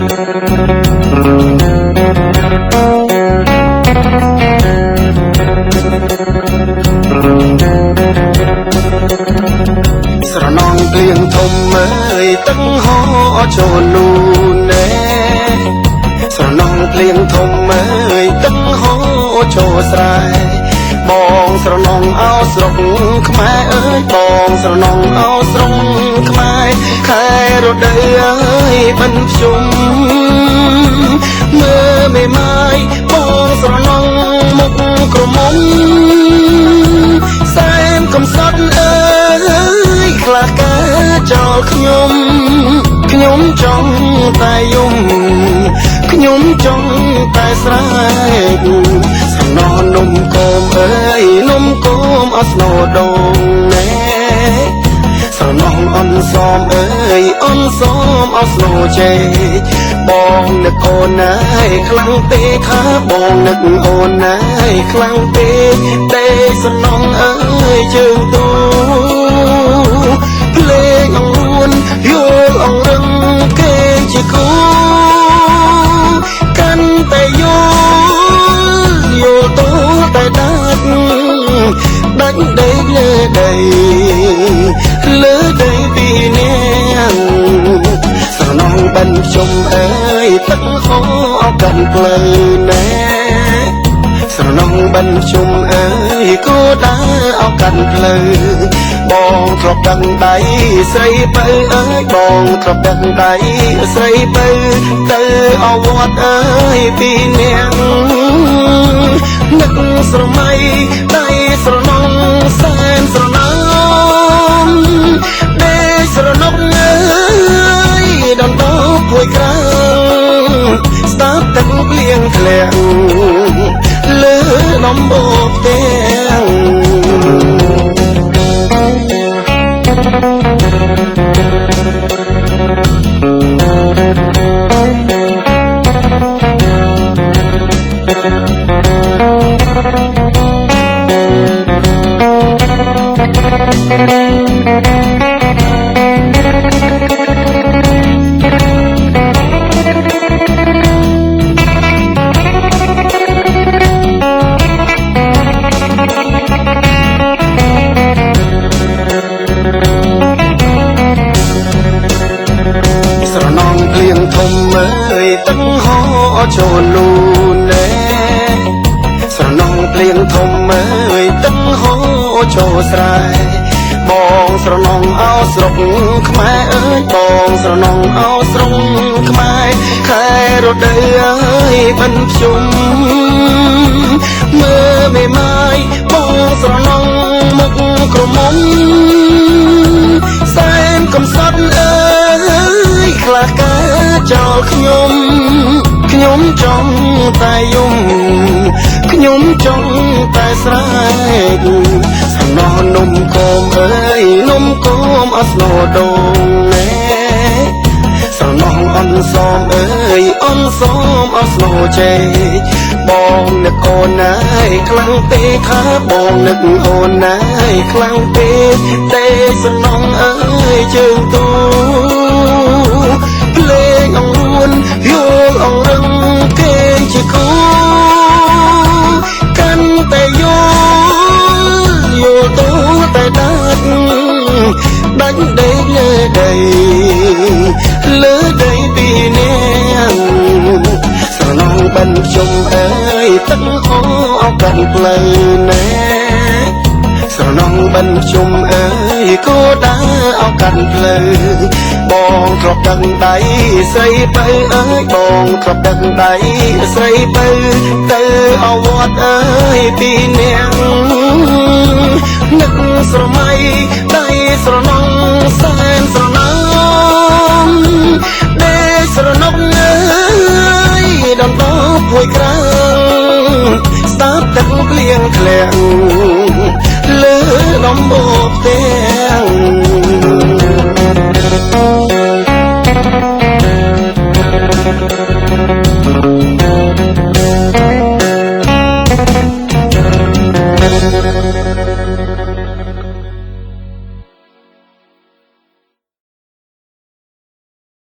ស្រណងភ្លៀងធំអើយទឹកហោចូលលូនែស្រណងភ្លៀងធំអើយទឹកហោចូលស្រែបងស្រណងអោស្រុកខ្មែរអើយបងស្រណងអោស្រុកខ្មែរខែរដូវអើយបិណ្ឌភ្ជុំមើលមេម៉ាយបងស្រណងមុខក្រមុំសែនកំសត់អើយខ្លះកាចោលខ្ញុំចង់តែយំខ្ញុំចង់តែស្រែកសំណននំគមអើយនំគមអស្នោដងណែស្រណងអនសមអើយអនសមអស្នោជេបងនឹកអូនណាយខ្លាំងពេកថាបងនឹកអូនណាយខ្លាំងពេកទេស្រណងអើយជើងទូភ្លេងអង្រួនយល់អង្រឹងគេជាគូកាន់តែយល់ទូតែដាច់ដេកលើដីពីនាងស្រណងបិណ្ឌភ្ជុំអើយទឹកហូរកាន់ផ្លូវណែស្រណងបិណ្ឌភ្ជុំអើយគោដើរអោកាន់ផ្លូវបងធ្លាប់ដឹងដៃស្រីបើអើយបងធ្លាប់ដឹងដៃស្រីបើទៅអវត្តអើយពីនាងនឹកស្រមៃដៃស្រណងសែនស្រណងដេស្រណងអើយដំដប់ភួយក្រាំងស្ដាប់ទឹកភ្លៀងធ្លាក់លើដំបូកផ្ទាំងទឹកហោចូលលូនែស្រណងភ្លៀងធំអើយទឹកហោចូលស្រែបងស្រណងអោស្រុកខ្មែរអើយបងស្រណងអោស្រុកខ្មែរខែរដូវអើយបិណ្ឌភ្ជុំមើលមេម៉ាយបងស្រណងមុខក្រមុំសែនកំសត់អើយខ្លះកាចោលខ្ញុំចង់តែយំខ្ញុំចង់តែស្រែកសំណននំគមអើយនំគមអស្នោដងណែស្រណងអនសមអើយអនសមអស្នោជេបងនឹកអូនណាយខ្លាំងពេកថាបងនឹកអូនណាយខ្លាំងពេកទេស្រណងអើយជើងទូភ្លេងអង្រួនយល់អង្រឹងគេជាគូកាន់តែយល់ទូតែដាច់ដេកលើដីពីនាងស្រណងបិណ្ឌភ្ជុំអើយទឹកហូរកាន់ផ្លូវណែស្រណងបិណ្ឌភ្ជុំអើយគោដើរអោកាន់ផ្លូវបងធ្លាប់ដឹងដៃស្រីបើអើយបងធ្លាប់ដឹងដៃស្រីបើទៅអវត្តអើយពីនាងនឹកស្រមៃដៃស្រណងសែនស្រណងដេស្រណងអើយដំដប់ភួយក្រាំងស្ដាប់ទឹកភ្លៀងធ្លាក់លើដំបូកផ្ទាំង